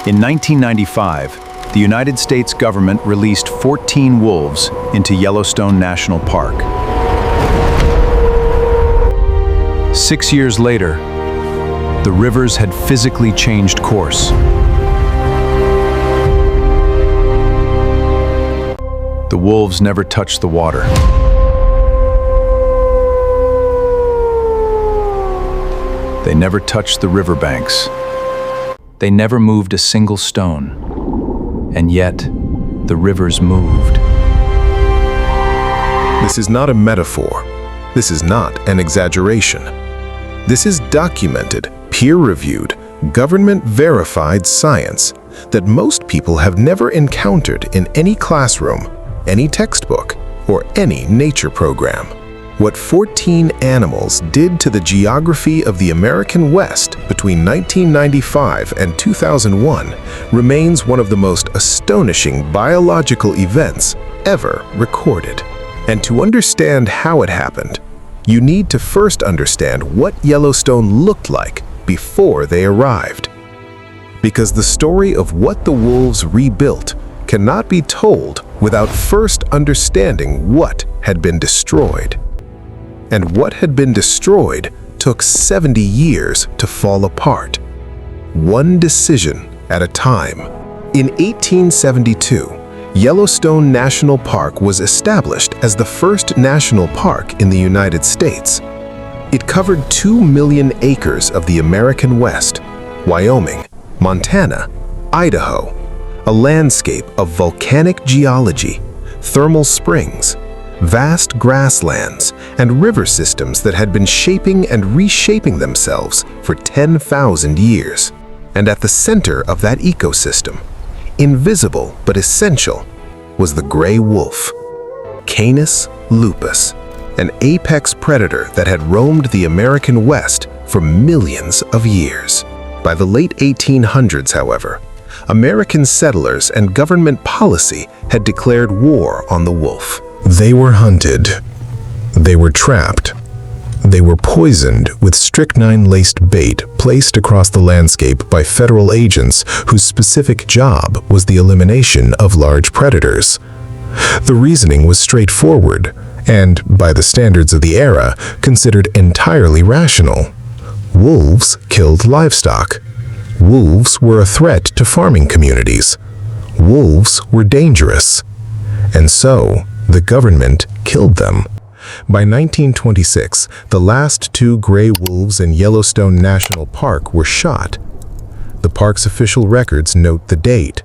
In 1995, the United States government released 14 wolves into Yellowstone National Park. 6 years later, the rivers had physically changed course. The wolves never touched the water. They never touched the riverbanks. They never moved a single stone. And yet, the rivers moved. This is not a metaphor. This is not an exaggeration. This is documented, peer-reviewed, government-verified science that most people have never encountered in any classroom, any textbook, or any nature program. What 14 animals did to the geography of the American West between 1995 and 2001 remains one of the most astonishing biological events ever recorded. And to understand how it happened, you need to first understand what Yellowstone looked like before they arrived. Because the story of what the wolves rebuilt cannot be told without first understanding what had been destroyed. And what had been destroyed took 70 years to fall apart, one decision at a time. In 1872, Yellowstone National Park was established as the first national park in the United States. It covered 2 million acres of the American West, Wyoming, Montana, Idaho, a landscape of volcanic geology, thermal springs, vast grasslands, and river systems that had been shaping and reshaping themselves for 10,000 years. And at the center of that ecosystem, invisible but essential, was the gray wolf, Canis lupus, an apex predator that had roamed the American West for millions of years. By the late 1800s, however, American settlers and government policy had declared war on the wolf. They were hunted. They were trapped. They were poisoned with strychnine-laced bait placed across the landscape by federal agents whose specific job was the elimination of large predators. The reasoning was straightforward and, by the standards of the era, considered entirely rational. Wolves killed livestock. Wolves were a threat to farming communities. Wolves were dangerous. And so, the government killed them. By 1926, the last 2 gray wolves in Yellowstone National Park were shot. The park's official records note the date,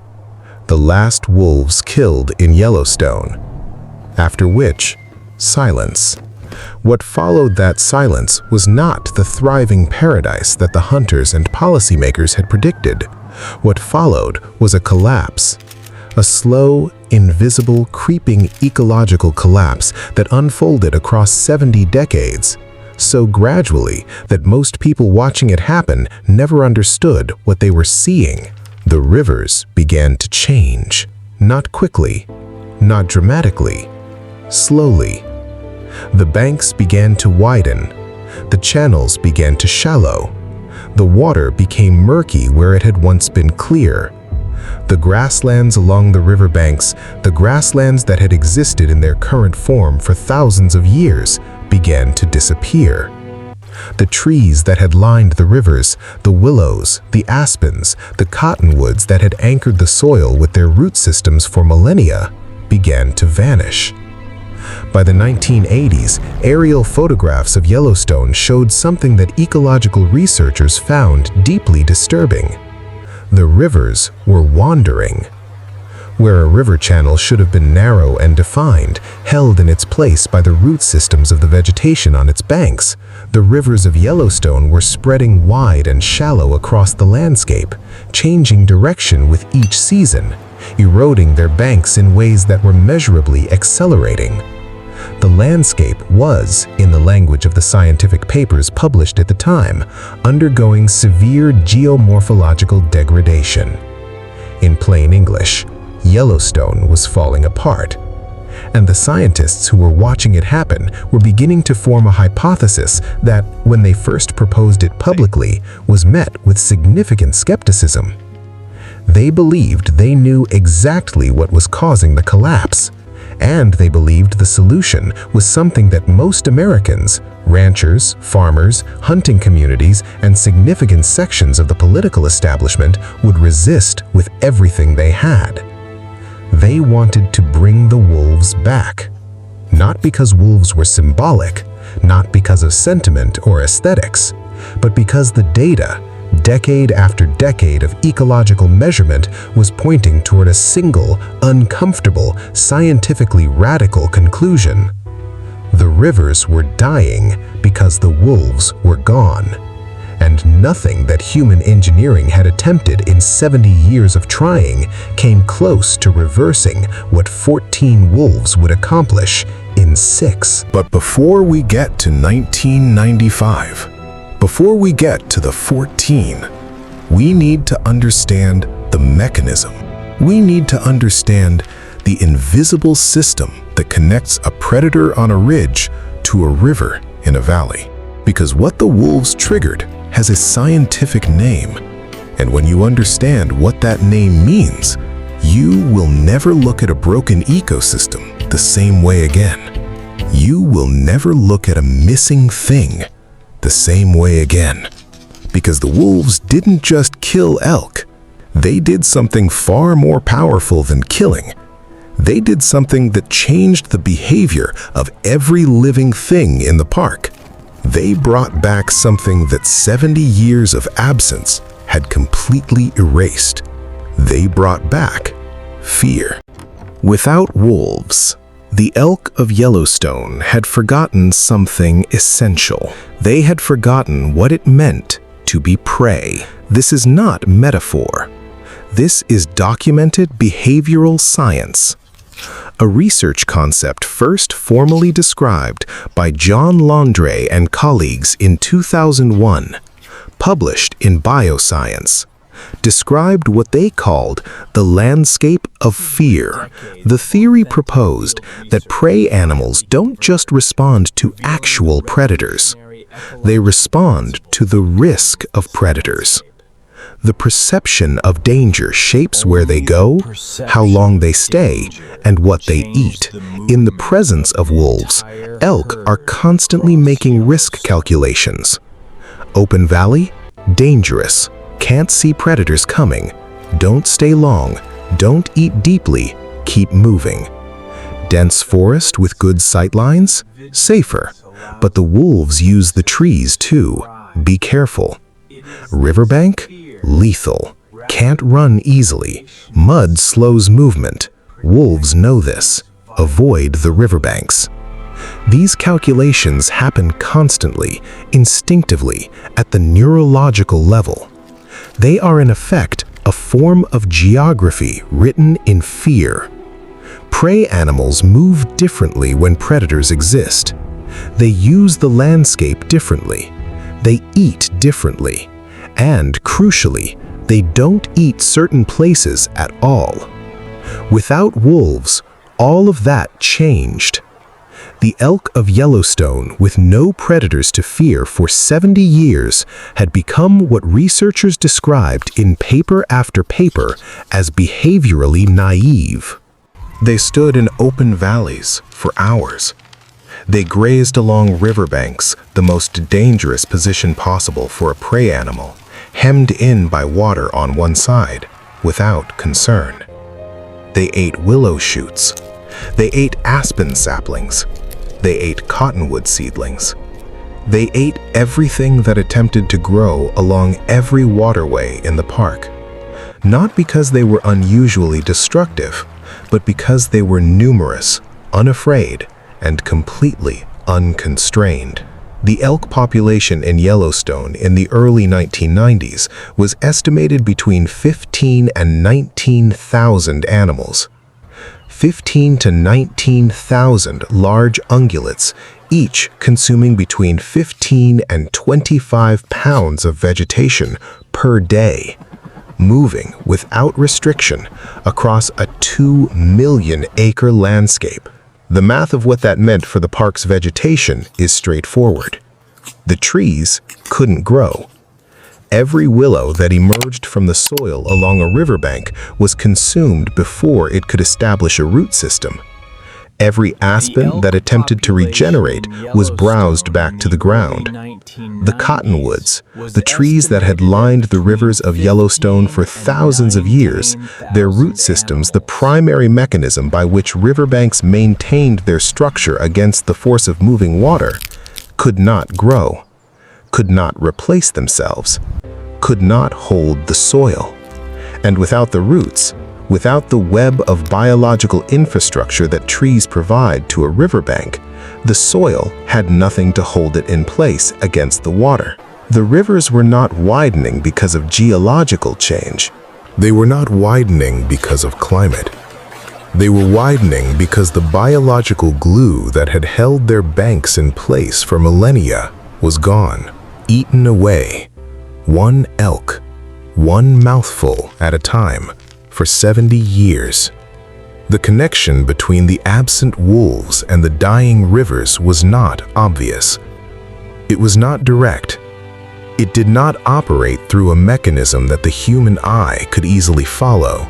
the last wolves killed in Yellowstone. After which, silence. What followed that silence was not the thriving paradise that the hunters and policymakers had predicted. What followed was a collapse. A slow, invisible, creeping ecological collapse that unfolded across 70 decades, so gradually that most people watching it happen never understood what they were seeing. The rivers began to change, not quickly, not dramatically, slowly. The banks began to widen, the channels began to shallow, the water became murky where it had once been clear. The grasslands along the riverbanks, the grasslands that had existed in their current form for thousands of years, began to disappear. The trees that had lined the rivers, the willows, the aspens, the cottonwoods that had anchored the soil with their root systems for millennia, began to vanish. By the 1980s, aerial photographs of Yellowstone showed something that ecological researchers found deeply disturbing. The rivers were wandering. Where a river channel should have been narrow and defined, held in its place by the root systems of the vegetation on its banks, the rivers of Yellowstone were spreading wide and shallow across the landscape, changing direction with each season, eroding their banks in ways that were measurably accelerating. The landscape was, in the language of the scientific papers published at the time, undergoing severe geomorphological degradation. In plain English, Yellowstone was falling apart. And the scientists who were watching it happen were beginning to form a hypothesis that, when they first proposed it publicly, was met with significant skepticism. They believed they knew exactly what was causing the collapse, and they believed the solution was something that most Americans, ranchers, farmers, hunting communities, and significant sections of the political establishment would resist with everything they had. They wanted to bring the wolves back. Not because wolves were symbolic, not because of sentiment or aesthetics, but because the data, decade after decade of ecological measurement, was pointing toward a single, uncomfortable, scientifically radical conclusion. The rivers were dying because the wolves were gone, and nothing that human engineering had attempted in 70 years of trying came close to reversing what 14 wolves would accomplish in 6. But before we get to 1995, before we get to the 14, we need to understand the mechanism. We need to understand the invisible system that connects a predator on a ridge to a river in a valley. Because what the wolves triggered has a scientific name, and when you understand what that name means, you will never look at a broken ecosystem the same way again. You will never look at a missing thing the same way again. Because the wolves didn't just kill elk. They did something far more powerful than killing. They did something that changed the behavior of every living thing in the park. They brought back something that 70 years of absence had completely erased. They brought back fear. Without wolves, the elk of Yellowstone had forgotten something essential. They had forgotten what it meant to be prey. This is not metaphor. This is documented behavioral science. A research concept first formally described by John Laundré and colleagues in 2001, published in Bioscience, described what they called the landscape of fear. The theory proposed that prey animals don't just respond to actual predators. They respond to the risk of predators. The perception of danger shapes where they go, how long they stay, and what they eat. In the presence of wolves, elk are constantly making risk calculations. Open valley? Dangerous. Can't see predators coming. Don't stay long. Don't eat deeply. Keep moving. Dense forest with good sightlines? Safer. But the wolves use the trees too. Be careful. Riverbank? Lethal. Can't run easily. Mud slows movement. Wolves know this. Avoid the riverbanks. These calculations happen constantly, instinctively, at the neurological level. They are in effect a form of geography written in fear. Prey animals move differently when predators exist. They use the landscape differently. They eat differently. And, crucially, they don't eat certain places at all. Without wolves, all of that changed. The elk of Yellowstone, with no predators to fear for 70 years, had become what researchers described in paper after paper as behaviorally naive. They stood in open valleys for hours. They grazed along riverbanks, the most dangerous position possible for a prey animal, hemmed in by water on one side, without concern. They ate willow shoots. They ate aspen saplings. They ate cottonwood seedlings. They ate everything that attempted to grow along every waterway in the park. Not because they were unusually destructive, but because they were numerous, unafraid, and completely unconstrained. The elk population in Yellowstone in the early 1990s was estimated between 15 and 19,000 animals. 15 to 19,000 large ungulates, each consuming between 15 and 25 pounds of vegetation per day, moving without restriction across a 2 million acre landscape. The math of what that meant for the park's vegetation is straightforward. The trees couldn't grow. Every willow that emerged from the soil along a riverbank was consumed before it could establish a root system. Every aspen that attempted to regenerate was browsed back to the ground. The cottonwoods, the trees that had lined the rivers of Yellowstone for thousands of years, their root systems, the primary mechanism by which riverbanks maintained their structure against the force of moving water, could not grow, could not replace themselves, could not hold the soil. And without the roots, without the web of biological infrastructure that trees provide to a riverbank, the soil had nothing to hold it in place against the water. The rivers were not widening because of geological change. They were not widening because of climate. They were widening because the biological glue that had held their banks in place for millennia was gone, eaten away, one elk, one mouthful at a time, for 70 years. The connection between the absent wolves and the dying rivers was not obvious. It was not direct. It did not operate through a mechanism that the human eye could easily follow.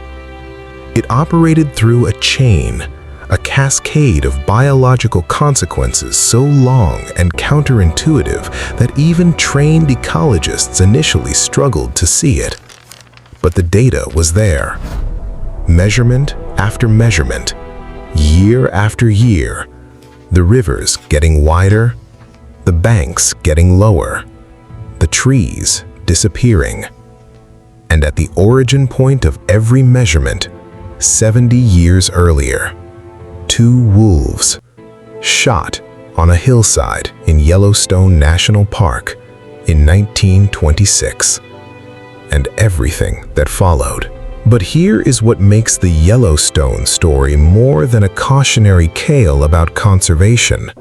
It operated through a chain, a cascade of biological consequences so long and counterintuitive that even trained ecologists initially struggled to see it. But the data was there. Measurement after measurement, year after year, the rivers getting wider, the banks getting lower, the trees disappearing. And at the origin point of every measurement, 70 years earlier, 2 wolves shot on a hillside in Yellowstone National Park in 1926, and everything that followed. But here is what makes the Yellowstone story more than a cautionary tale about conservation.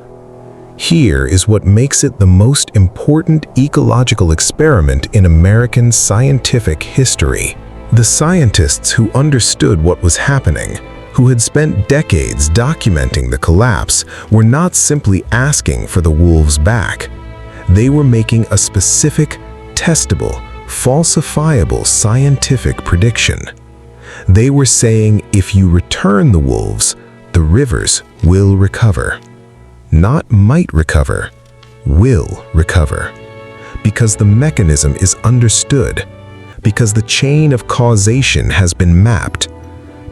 Here is what makes it the most important ecological experiment in American scientific history. The scientists who understood what was happening, who had spent decades documenting the collapse, were not simply asking for the wolves back. They were making a specific, testable, falsifiable scientific prediction. They were saying if you return the wolves, the rivers will recover. Not might recover, will recover. Because the mechanism is understood, because the chain of causation has been mapped,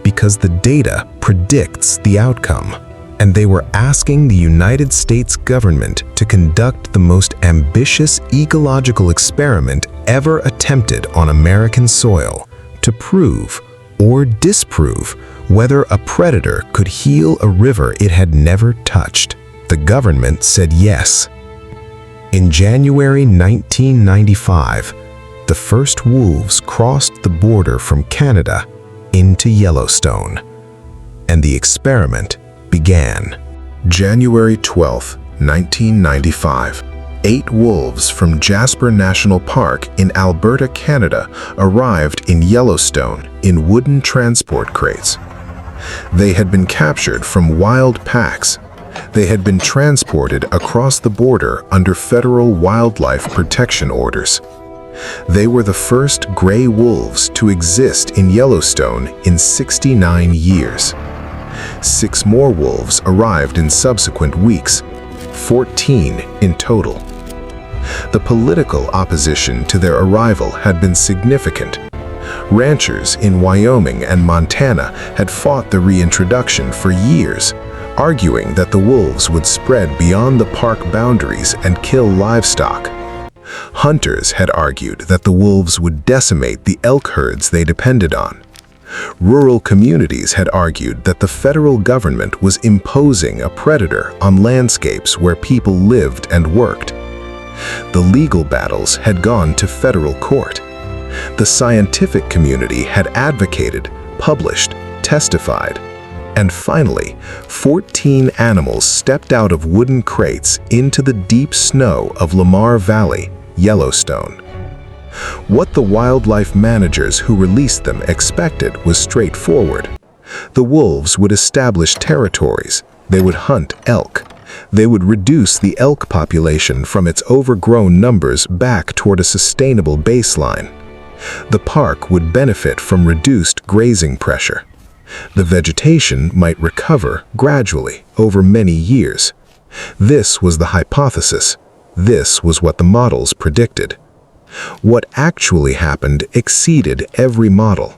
because the data predicts the outcome. And they were asking the United States government to conduct the most ambitious ecological experiment ever attempted on American soil, to prove or disprove whether a predator could heal a river it had never touched. The government said yes. In January 1995, the first wolves crossed the border from Canada into Yellowstone, and the experiment began. January 12, 1995. 8 wolves from Jasper National Park in Alberta, Canada, arrived in Yellowstone in wooden transport crates. They had been captured from wild packs. They had been transported across the border under federal wildlife protection orders. They were the first gray wolves to exist in Yellowstone in 69 years. 6 more wolves arrived in subsequent weeks, 14 in total. The political opposition to their arrival had been significant. Ranchers in Wyoming and Montana had fought the reintroduction for years, arguing that the wolves would spread beyond the park boundaries and kill livestock. Hunters had argued that the wolves would decimate the elk herds they depended on. Rural communities had argued that the federal government was imposing a predator on landscapes where people lived and worked. The legal battles had gone to federal court. The scientific community had advocated, published, testified, and finally, 14 animals stepped out of wooden crates into the deep snow of Lamar Valley, Yellowstone. What the wildlife managers who released them expected was straightforward. The wolves would establish territories, they would hunt elk, They would reduce the elk population from its overgrown numbers back toward a sustainable baseline. The park would benefit from reduced grazing pressure. The vegetation might recover gradually over many years. This was the hypothesis. This was what the models predicted. What actually happened exceeded every model.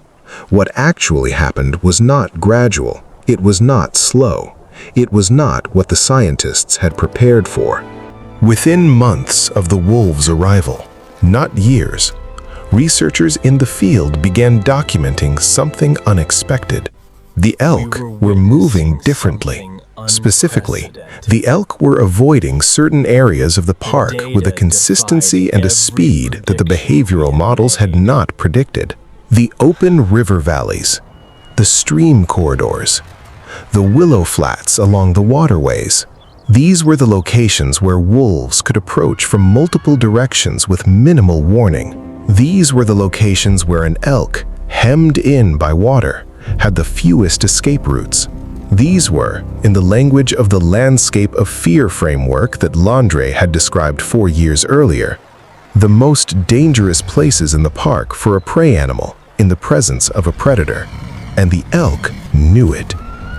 What actually happened was not gradual. It was not slow. It was not what the scientists had prepared for. Within months of the wolves' arrival, not years, researchers in the field began documenting something unexpected. The elk were moving differently. Specifically, the elk were avoiding certain areas of the park with a consistency and a speed that the behavioral models had not predicted. The open river valleys, the stream corridors, the willow flats along the waterways. These were the locations where wolves could approach from multiple directions with minimal warning. These were the locations where an elk, hemmed in by water, had the fewest escape routes. These were, in the language of the landscape of fear framework that Laundré had described 4 years earlier, the most dangerous places in the park for a prey animal in the presence of a predator. And the elk knew it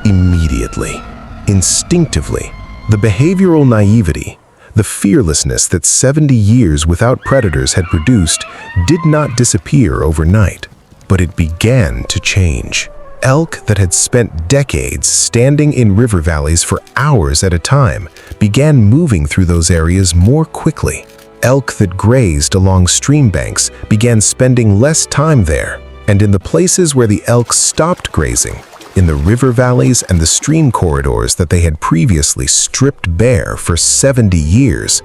immediately, instinctively. The behavioral naivety, the fearlessness that 70 years without predators had produced did not disappear overnight, but it began to change. Elk that had spent decades standing in river valleys for hours at a time began moving through those areas more quickly. Elk that grazed along stream banks began spending less time there, and in the places where the elk stopped grazing, in the river valleys and the stream corridors that they had previously stripped bare for 70 years,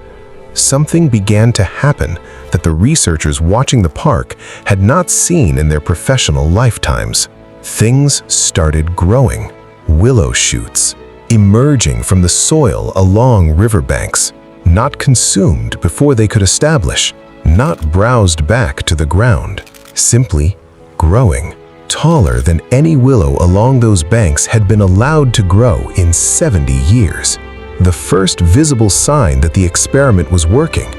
something began to happen that the researchers watching the park had not seen in their professional lifetimes. Things started growing. Willow shoots, emerging from the soil along riverbanks, not consumed before they could establish, not browsed back to the ground, simply growing. Taller than any willow along those banks had been allowed to grow in 70 years. The first visible sign that the experiment was working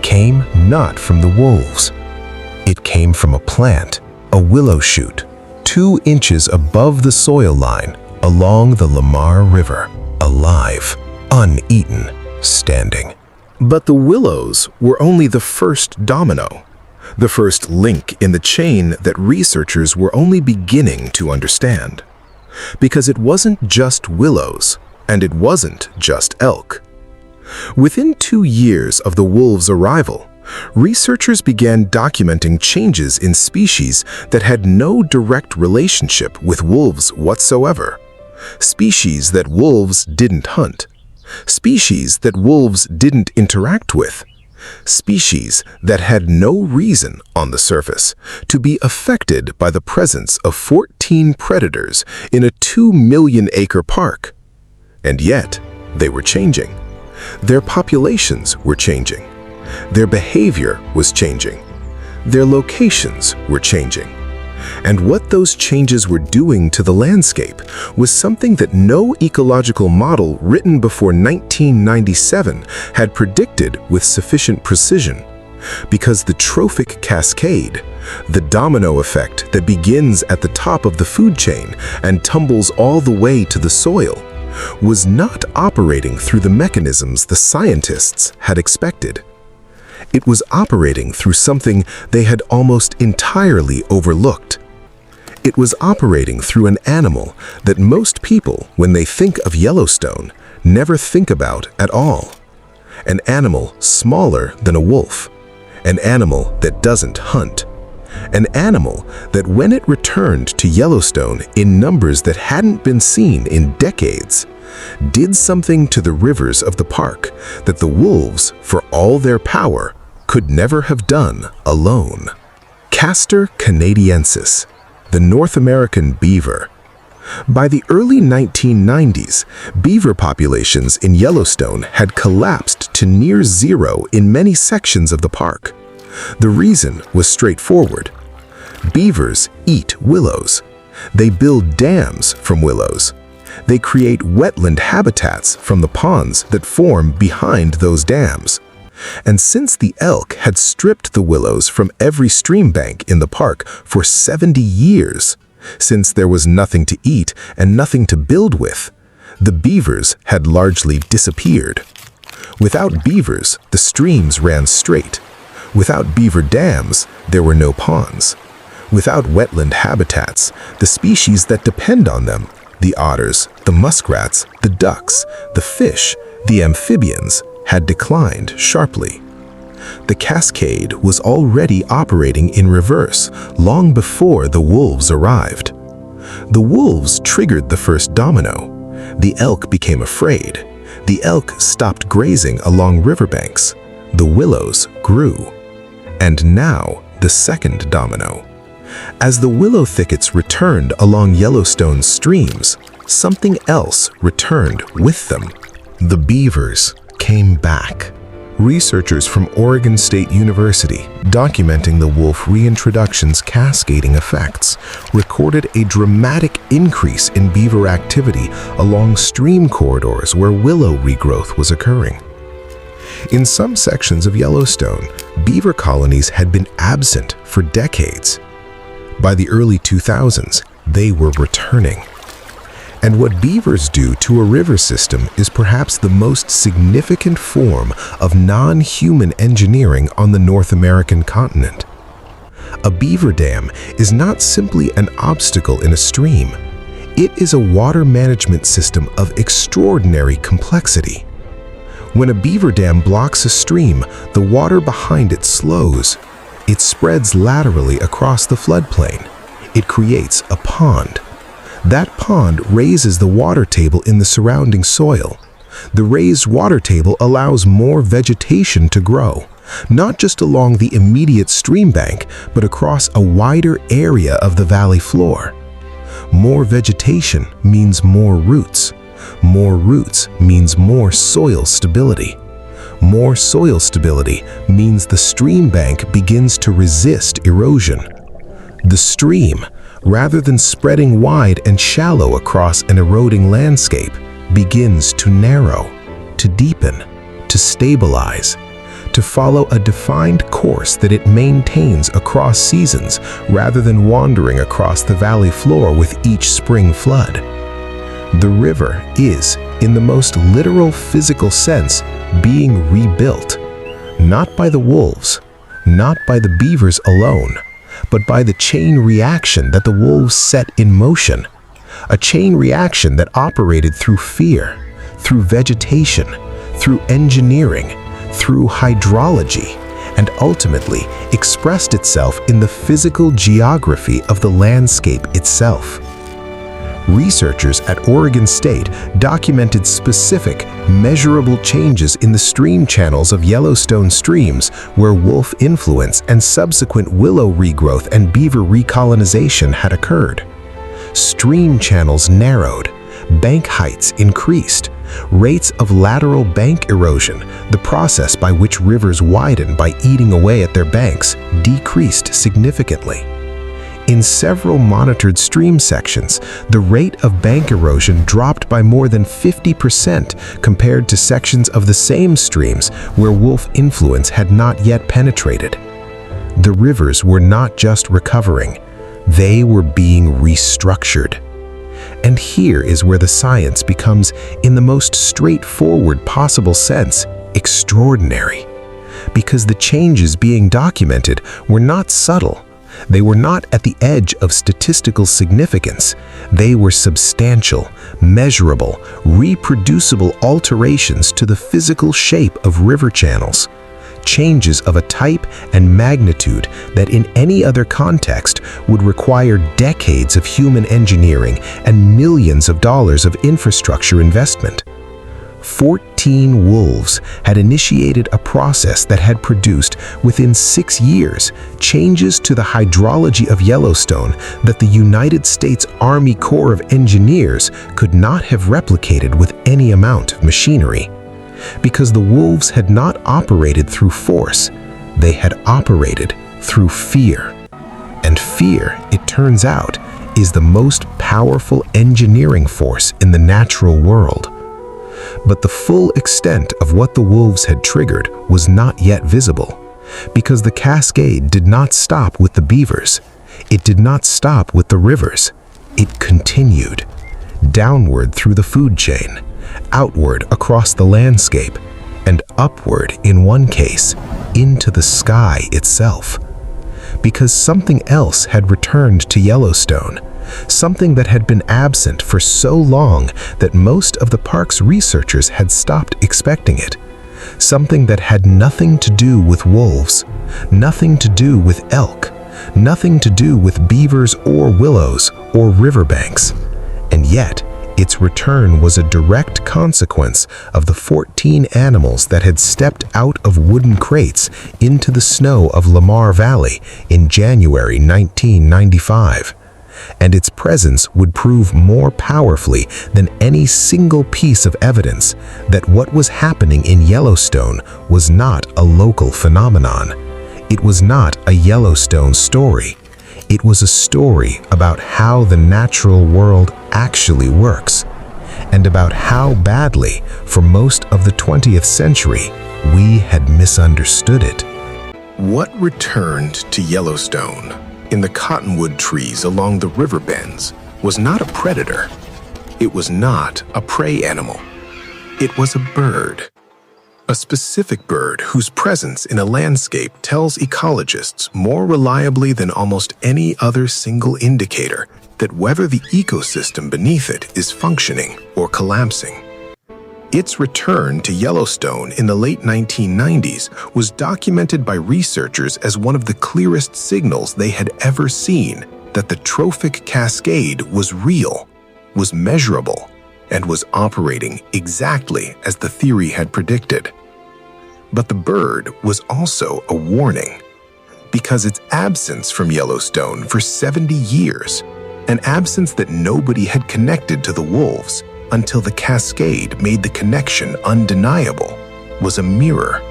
came not from the wolves. It came from a plant, a willow shoot, 2 inches above the soil line along the Lamar River, alive, uneaten, standing. But the willows were only the first domino, the first link in the chain that researchers were only beginning to understand. Because it wasn't just willows, and it wasn't just elk. Within 2 years of the wolves' arrival, researchers began documenting changes in species that had no direct relationship with wolves whatsoever. Species that wolves didn't hunt. Species that wolves didn't interact with. Species that had no reason on the surface to be affected by the presence of 14 predators in a 2-million-acre park. And yet, they were changing. Their populations were changing. Their behavior was changing. Their locations were changing. And what those changes were doing to the landscape was something that no ecological model written before 1997 had predicted with sufficient precision. Because the trophic cascade, the domino effect that begins at the top of the food chain and tumbles all the way to the soil, was not operating through the mechanisms the scientists had expected. It was operating through something they had almost entirely overlooked. It was operating through an animal that most people, when they think of Yellowstone, never think about at all. An animal smaller than a wolf. An animal that doesn't hunt. An animal that when it returned to Yellowstone in numbers that hadn't been seen in decades, did something to the rivers of the park that the wolves, for all their power, could never have done alone. Castor canadiensis, the North American beaver. By the early 1990s, beaver populations in Yellowstone had collapsed to near zero in many sections of the park. The reason was straightforward. Beavers eat willows. They build dams from willows. They create wetland habitats from the ponds that form behind those dams. And since the elk had stripped the willows from every stream bank in the park for 70 years, since there was nothing to eat and nothing to build with, the beavers had largely disappeared. Without beavers, the streams ran straight. Without beaver dams, there were no ponds. Without wetland habitats, the species that depend on them, the otters, the muskrats, the ducks, the fish, the amphibians, had declined sharply. The Cascade was already operating in reverse long before the wolves arrived. The wolves triggered the first domino. The elk became afraid. The elk stopped grazing along riverbanks. The willows grew. And now the second domino. As the willow thickets returned along Yellowstone's streams, something else returned with them. The beavers came back. Researchers from Oregon State University, documenting the wolf reintroduction's cascading effects, recorded a dramatic increase in beaver activity along stream corridors where willow regrowth was occurring. In some sections of Yellowstone, beaver colonies had been absent for decades. By the early 2000s, they were returning. And what beavers do to a river system is perhaps the most significant form of non-human engineering on the North American continent. A beaver dam is not simply an obstacle in a stream. It is a water management system of extraordinary complexity. When a beaver dam blocks a stream, the water behind it slows. It spreads laterally across the floodplain. It creates a pond. That pond raises the water table in the surrounding soil. The raised water table allows more vegetation to grow, not just along the immediate stream bank, but across a wider area of the valley floor. More vegetation means more roots. More roots means more soil stability. More soil stability means the stream bank begins to resist erosion. The stream, rather than spreading wide and shallow across an eroding landscape, begins to narrow, to deepen, to stabilize, to follow a defined course that it maintains across seasons rather than wandering across the valley floor with each spring flood. The river is, in the most literal physical sense, being rebuilt, not by the wolves, not by the beavers alone, but by the chain reaction that the wolves set in motion, a chain reaction that operated through fear, through vegetation, through engineering, through hydrology, and ultimately expressed itself in the physical geography of the landscape itself. Researchers at Oregon State documented specific, measurable changes in the stream channels of Yellowstone streams where wolf influence and subsequent willow regrowth and beaver recolonization had occurred. Stream channels narrowed, bank heights increased, rates of lateral bank erosion, the process by which rivers widen by eating away at their banks, decreased significantly. In several monitored stream sections, the rate of bank erosion dropped by more than 50% compared to sections of the same streams where wolf influence had not yet penetrated. The rivers were not just recovering, they were being restructured. And here is where the science becomes, in the most straightforward possible sense, extraordinary. Because the changes being documented were not subtle. They were not at the edge of statistical significance. They were substantial, measurable, reproducible alterations to the physical shape of river channels. Changes of a type and magnitude that in any other context would require decades of human engineering and millions of dollars of infrastructure investment. 14 wolves had initiated a process that had produced, within 6 years, changes to the hydrology of Yellowstone that the United States Army Corps of Engineers could not have replicated with any amount of machinery. Because the wolves had not operated through force, they had operated through fear. And fear, it turns out, is the most powerful engineering force in the natural world. But the full extent of what the wolves had triggered was not yet visible, because the cascade did not stop with the beavers. It did not stop with the rivers. It continued, downward through the food chain, outward across the landscape, and upward, in one case, into the sky itself. Because something else had returned to Yellowstone, something that had been absent for so long that most of the park's researchers had stopped expecting it. Something that had nothing to do with wolves, nothing to do with elk, nothing to do with beavers or willows or riverbanks. And yet, its return was a direct consequence of the 14 animals that had stepped out of wooden crates into the snow of Lamar Valley in January 1995. And its presence would prove more powerfully than any single piece of evidence that what was happening in Yellowstone was not a local phenomenon. It was not a Yellowstone story. It was a story about how the natural world actually works, and about how badly, for most of the 20th century, we had misunderstood it. What returned to Yellowstone in the cottonwood trees along the river bends was not a predator. It was not a prey animal. It was a bird. A specific bird whose presence in a landscape tells ecologists more reliably than almost any other single indicator that whether the ecosystem beneath it is functioning or collapsing. Its return to Yellowstone in the late 1990s was documented by researchers as one of the clearest signals they had ever seen that the Trophic cascade was real, was measurable, and was operating exactly as the theory had predicted. But the bird was also a warning, because its absence from Yellowstone for 70 years, an absence that nobody had connected to the wolves until the cascade made the connection undeniable, was a mirror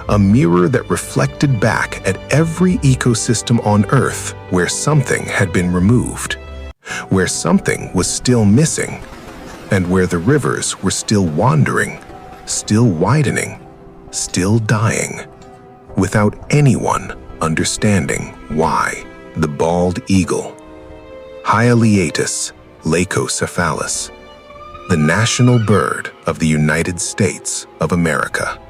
that reflected back at every ecosystem on Earth where something had been removed, where something was still missing, and where the rivers were still wandering, still widening, still dying, without anyone understanding why. The bald eagle, Hyaliaetus leucocephalus, the national bird of the United States of America.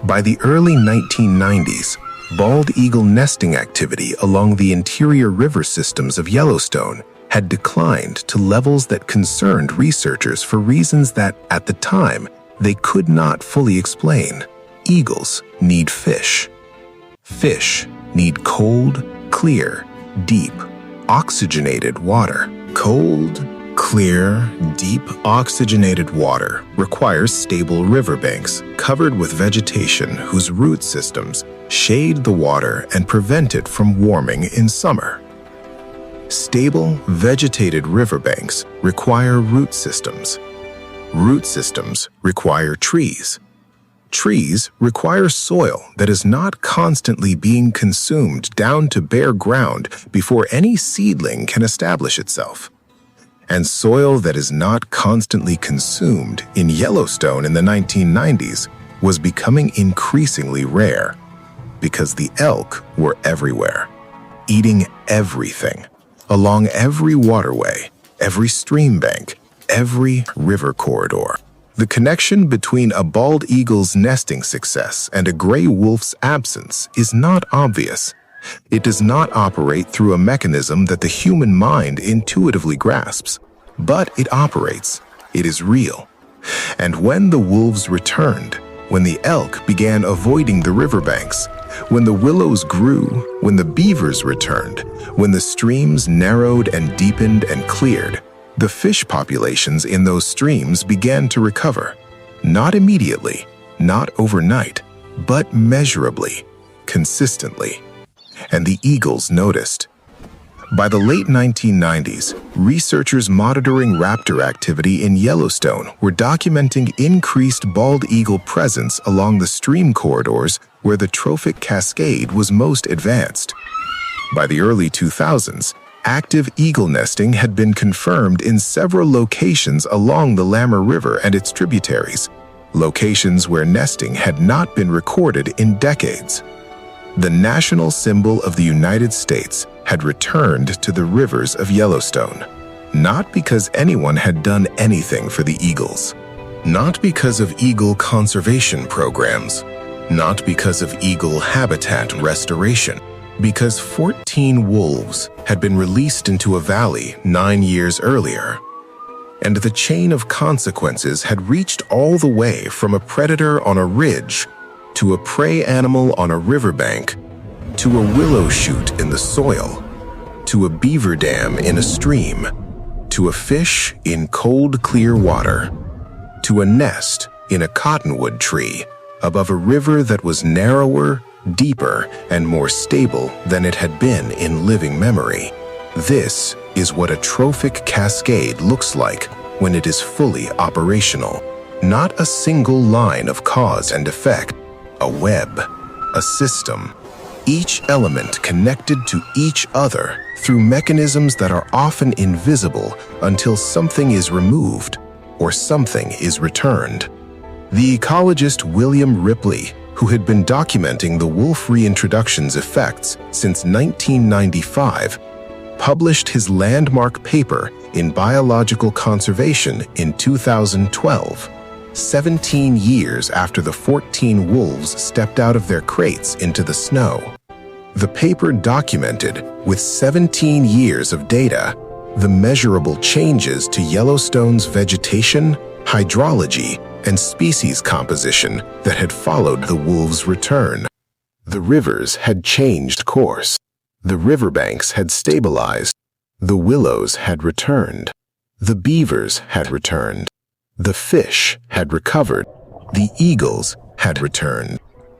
By the early 1990s, bald eagle nesting activity along the interior river systems of Yellowstone had declined to levels that concerned researchers for reasons that, at the time, they could not fully explain. Eagles need fish. Fish need cold, clear, deep, oxygenated water. Cold, clear, deep, oxygenated water requires stable riverbanks covered with vegetation whose root systems shade the water and prevent it from warming in summer. Stable, vegetated riverbanks require root systems. Root systems require trees. Trees require soil that is not constantly being consumed down to bare ground before any seedling can establish itself. And soil that is not constantly consumed in Yellowstone in the 1990s was becoming increasingly rare because the elk were everywhere, eating everything, along every waterway, every stream bank, every river corridor. The connection between a bald eagle's nesting success and a gray wolf's absence is not obvious. It does not operate through a mechanism that the human mind intuitively grasps, but it operates. It is real. And when the wolves returned, when the elk began avoiding the riverbanks, when the willows grew, when the beavers returned, when the streams narrowed and deepened and cleared, the fish populations in those streams began to recover. Not immediately, not overnight, but measurably, consistently. And the eagles noticed. By the late 1990s, researchers monitoring raptor activity in Yellowstone were documenting increased bald eagle presence along the stream corridors where the Trophic cascade was most advanced. By the early 2000s, active eagle nesting had been confirmed in several locations along the Lammer River and its tributaries, locations where nesting had not been recorded in decades. The national symbol of the United States had returned to the rivers of Yellowstone, not because anyone had done anything for the eagles, not because of eagle conservation programs, not because of eagle habitat restoration, because 14 wolves had been released into a valley 9 years earlier. And the chain of consequences had reached all the way from a predator on a ridge to a prey animal on a riverbank, to a willow shoot in the soil, to a beaver dam in a stream, to a fish in cold, clear water, to a nest in a cottonwood tree above a river that was narrower, deeper, and more stable than it had been in living memory. This is what a trophic cascade looks like when it is fully operational. Not a single line of cause and effect, a web, a system, each element connected to each other through mechanisms that are often invisible until something is removed or something is returned. The ecologist William Ripley, who had been documenting the wolf reintroduction's effects since 1995, published his landmark paper in Biological Conservation in 2012, 17 years after the 14 wolves stepped out of their crates into the snow. The paper documented, with 17 years of data, the measurable changes to Yellowstone's vegetation, hydrology, and species composition that had followed the wolves' return. The rivers had changed course. The riverbanks had stabilized. The willows had returned. The beavers had returned. The fish had recovered. The eagles had returned.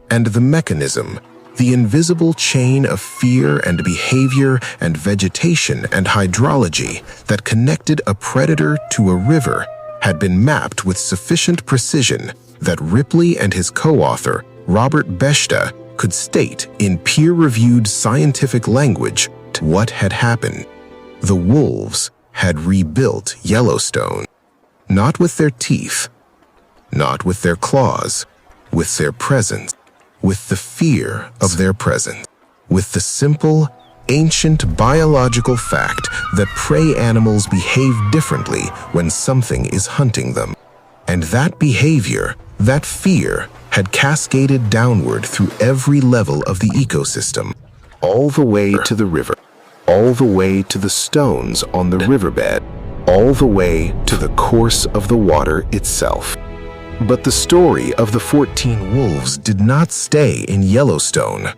And the mechanism, the invisible chain of fear and behavior and vegetation and hydrology that connected a predator to a river, had been mapped with sufficient precision that Ripley and his co-author, Robert Beschta, could state in peer-reviewed scientific language what had happened. The wolves had rebuilt Yellowstone, not with their teeth, not with their claws, with their presence, with the fear of their presence, with the simple, ancient biological fact that prey animals behave differently when something is hunting them. And that behavior, that fear, had cascaded downward through every level of the ecosystem, all the way to the river, all the way to the stones on the riverbed, all the way to the course of the water itself. But the story of the 14 wolves did not stay in Yellowstone.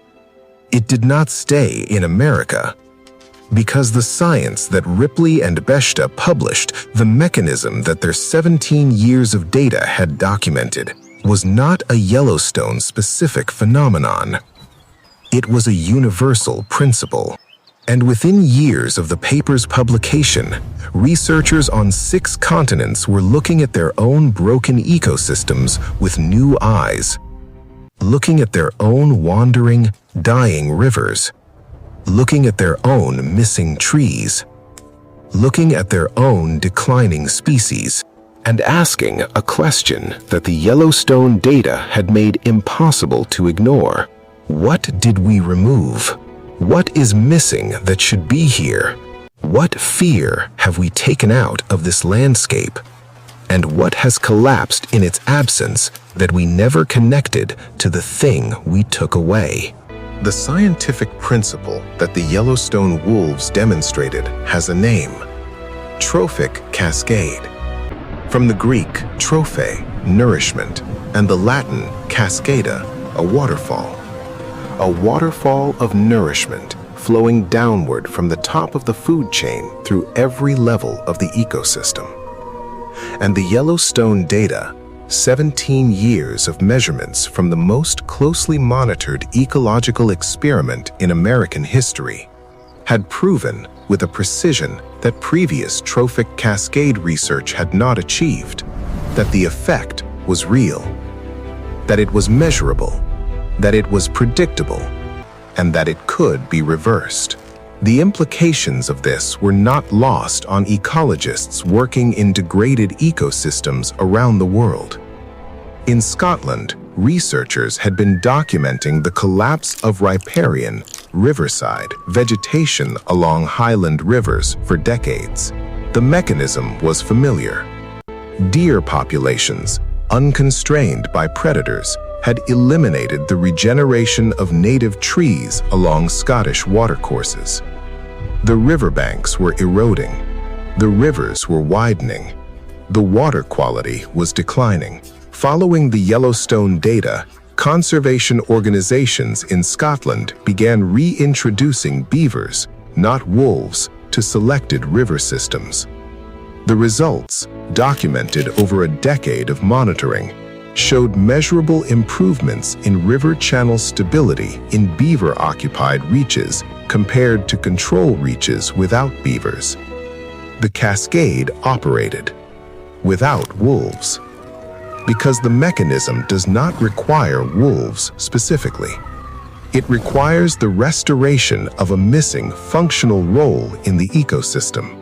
It did not stay in America. Because the science that Ripley and Beschta published, the mechanism that their 17 years of data had documented, was not a Yellowstone-specific phenomenon. It was a universal principle. And within years of the paper's publication, researchers on 6 continents were looking at their own broken ecosystems with new eyes, looking at their own wandering, dying rivers, looking at their own missing trees, looking at their own declining species, and asking a question that the Yellowstone data had made impossible to ignore. What did we remove? What is missing that should be here? What fear have we taken out of this landscape? And what has collapsed in its absence that we never connected to the thing we took away? The scientific principle that the Yellowstone wolves demonstrated has a name: Trophic Cascade. From the Greek trophe, nourishment, and the Latin cascada, a waterfall. A waterfall of nourishment flowing downward from the top of the food chain through every level of the ecosystem. And the Yellowstone data, 17 years of measurements from the most closely monitored ecological experiment in American history, had proven with a precision that previous trophic cascade research had not achieved, that the effect was real, that it was measurable, that it was predictable, and that it could be reversed. The implications of this were not lost on ecologists working in degraded ecosystems around the world. In Scotland, researchers had been documenting the collapse of riparian, riverside vegetation along highland rivers for decades. The mechanism was familiar. Deer populations, unconstrained by predators, had eliminated the regeneration of native trees along Scottish watercourses. The riverbanks were eroding. The rivers were widening. The water quality was declining. Following the Yellowstone data, conservation organizations in Scotland began reintroducing beavers, not wolves, to selected river systems. The results, documented over a decade of monitoring, showed measurable improvements in river channel stability in beaver-occupied reaches compared to control reaches without beavers. The Cascade operated without wolves, because the mechanism does not require wolves specifically. It requires the restoration of a missing functional role in the ecosystem,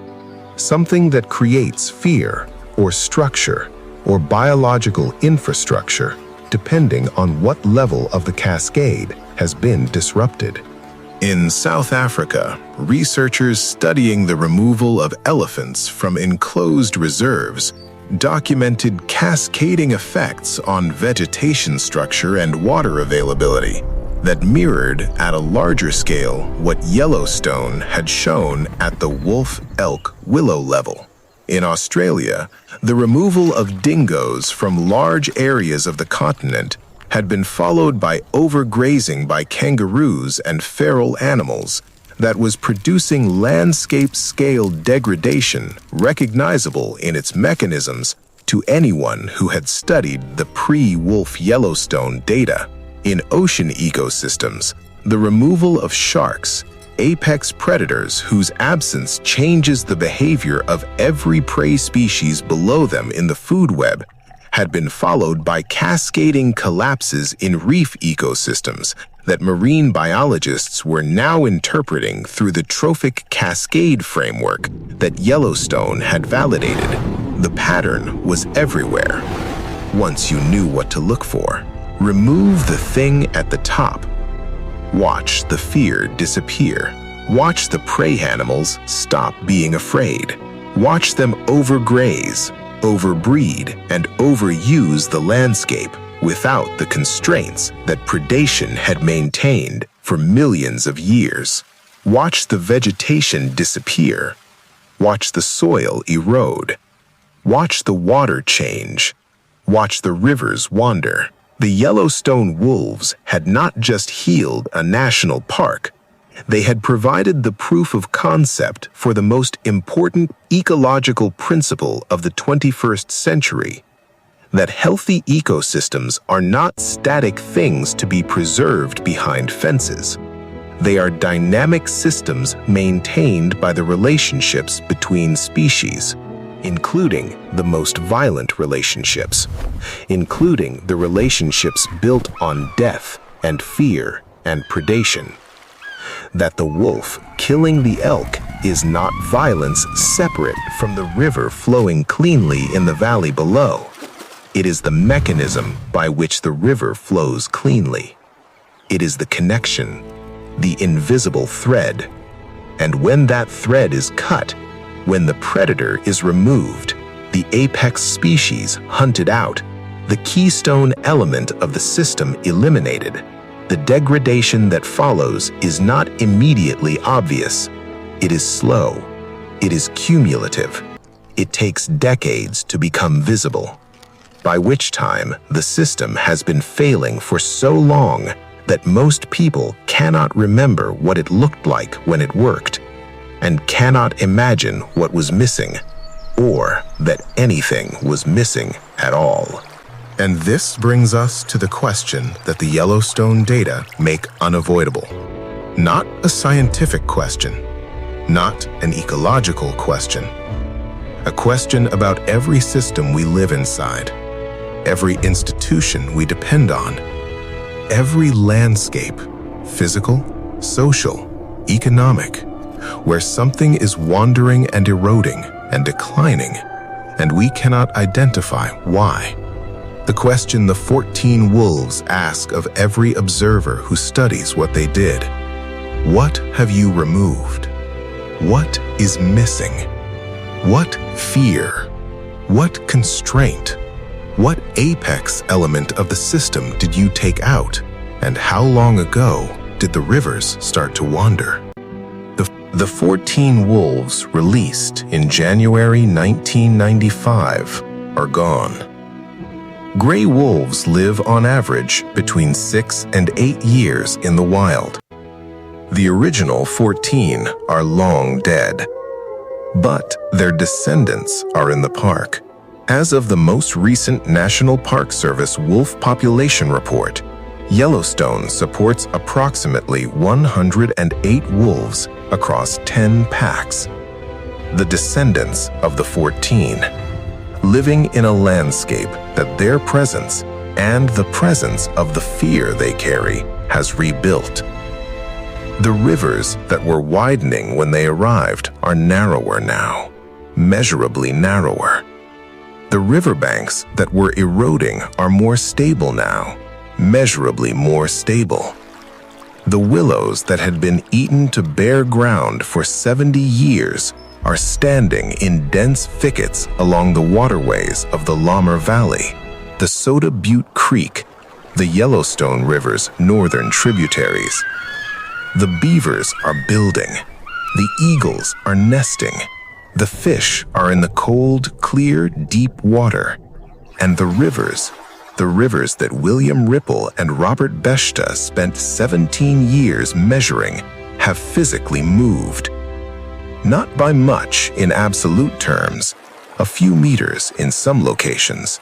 something that creates fear or structure or biological infrastructure depending on what level of the cascade has been disrupted. In South Africa, researchers studying the removal of elephants from enclosed reserves documented cascading effects on vegetation structure and water availability that mirrored at a larger scale what Yellowstone had shown at the wolf-elk-willow level. In Australia, the removal of dingoes from large areas of the continent had been followed by overgrazing by kangaroos and feral animals that was producing landscape-scale degradation recognizable in its mechanisms to anyone who had studied the pre-Wolf Yellowstone data. In ocean ecosystems, the removal of sharks, apex predators whose absence changes the behavior of every prey species below them in the food web, had been followed by cascading collapses in reef ecosystems that marine biologists were now interpreting through the Trophic cascade framework that Yellowstone had validated. The pattern was everywhere. Once you knew what to look for, remove the thing at the top. Watch the fear disappear. Watch the prey animals stop being afraid. Watch them overgraze, overbreed, and overuse the landscape without the constraints that predation had maintained for millions of years. Watch the vegetation disappear. Watch the soil erode. Watch the water change. Watch the rivers wander. The Yellowstone wolves had not just healed a national park, they had provided the proof of concept for the most important ecological principle of the 21st century, that healthy ecosystems are not static things to be preserved behind fences. They are dynamic systems maintained by the relationships between species, including the most violent relationships, including the relationships built on death and fear and predation. That the wolf killing the elk is not violence separate from the river flowing cleanly in the valley below. It is the mechanism by which the river flows cleanly. It is the connection, the invisible thread. And when that thread is cut, when the predator is removed, the apex species hunted out, the keystone element of the system eliminated, the degradation that follows is not immediately obvious. It is slow. It is cumulative. It takes decades to become visible, by which time the system has been failing for so long that most people cannot remember what it looked like when it worked, and cannot imagine what was missing, or that anything was missing at all. And this brings us to the question that the Yellowstone data make unavoidable. Not a scientific question, not an ecological question. A question about every system we live inside, every institution we depend on, every landscape, physical, social, economic, where something is wandering and eroding and declining, and we cannot identify why. The question the 14 wolves ask of every observer who studies what they did: what have you removed? What is missing? What fear? What constraint? What apex element of the system did you take out? And how long ago did the rivers start to wander? The 14 wolves released in January 1995 are gone. Gray wolves live on average between 6 and 8 years in the wild. The original 14 are long dead, but their descendants are in the park. As of the most recent National Park Service wolf population report, Yellowstone supports approximately 108 wolves across 10 packs. The descendants of the 14, living in a landscape that their presence and the presence of the fear they carry has rebuilt. The rivers that were widening when they arrived are narrower now, measurably narrower. The riverbanks that were eroding are more stable now, measurably more stable. The willows that had been eaten to bare ground for 70 years are standing in dense thickets along the waterways of the Laundré Valley, the Soda Butte Creek, the Yellowstone River's northern tributaries. The beavers are building, the eagles are nesting, the fish are in the cold, clear, deep water, and the rivers that William Ripple and Robert Beschta spent 17 years measuring, have physically moved. Not by much in absolute terms, a few meters in some locations,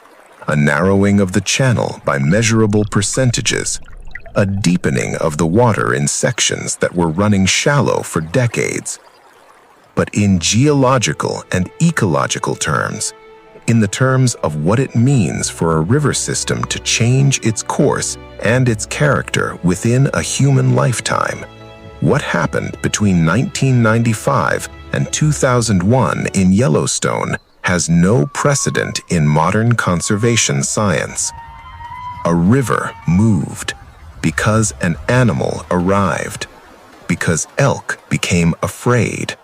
a narrowing of the channel by measurable percentages, a deepening of the water in sections that were running shallow for decades. But in geological and ecological terms, in the terms of what it means for a river system to change its course and its character within a human lifetime, what happened between 1995 and 2001 in Yellowstone has no precedent in modern conservation science. A river moved because an animal arrived, because elk became afraid,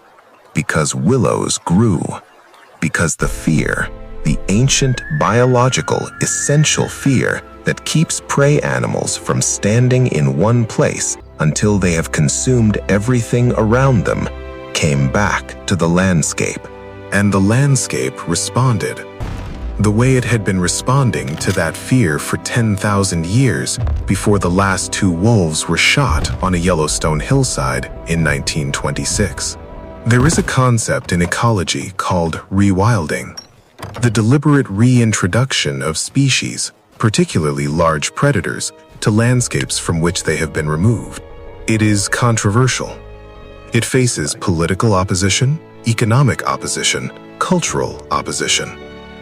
because willows grew, because the fear, the ancient biological essential fear that keeps prey animals from standing in one place until they have consumed everything around them, came back to the landscape. And the landscape responded, the way it had been responding to that fear for 10,000 years before the last 2 wolves were shot on a Yellowstone hillside in 1926. There is a concept in ecology called rewilding, the deliberate reintroduction of species, particularly large predators, to landscapes from which they have been removed. It is controversial. It faces political opposition, economic opposition, cultural opposition.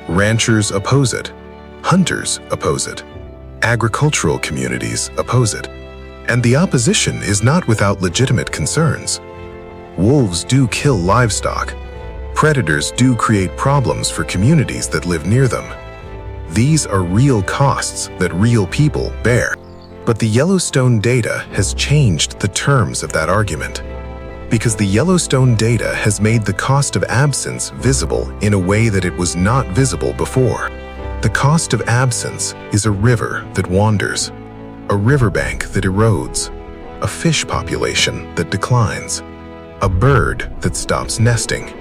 Ranchers oppose it. Hunters oppose it. Agricultural communities oppose it. And the opposition is not without legitimate concerns. Wolves do kill livestock. Predators do create problems for communities that live near them. These are real costs that real people bear. But the Yellowstone data has changed the terms of that argument, because the Yellowstone data has made the cost of absence visible in a way that it was not visible before. The cost of absence is a river that wanders, a riverbank that erodes, a fish population that declines, a bird that stops nesting,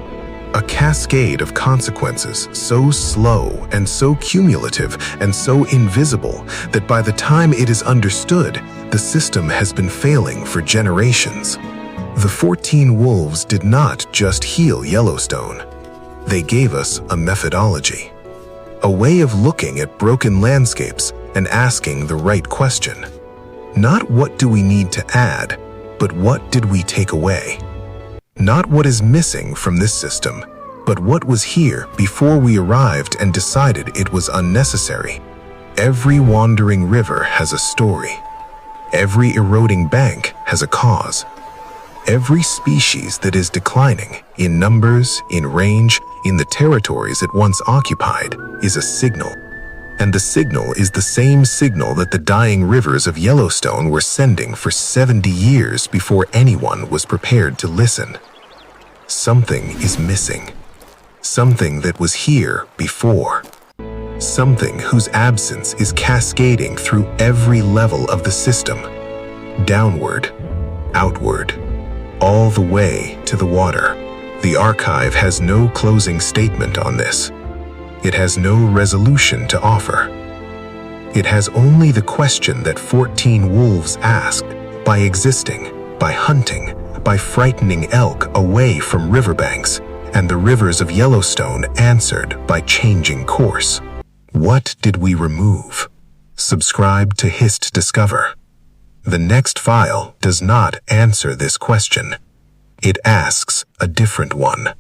a cascade of consequences so slow and so cumulative and so invisible that by the time it is understood, the system has been failing for generations. The 14 wolves did not just heal Yellowstone. They gave us a methodology, a way of looking at broken landscapes and asking the right question. Not what do we need to add, but what did we take away? Not what is missing from this system, but what was here before we arrived and decided it was unnecessary. Every wandering river has a story. Every eroding bank has a cause. Every species that is declining, in numbers, in range, in the territories it once occupied, is a signal. And the signal is the same signal that the dying rivers of Yellowstone were sending for 70 years before anyone was prepared to listen. Something is missing. Something that was here before. Something whose absence is cascading through every level of the system. Downward, outward, all the way to the water. The archive has no closing statement on this. It has no resolution to offer. It has only the question that 14 wolves asked by existing, by hunting, by frightening elk away from riverbanks, and the rivers of Yellowstone answered by changing course. What did we remove? Subscribe to Hist Discover. The next file does not answer this question. It asks a different one.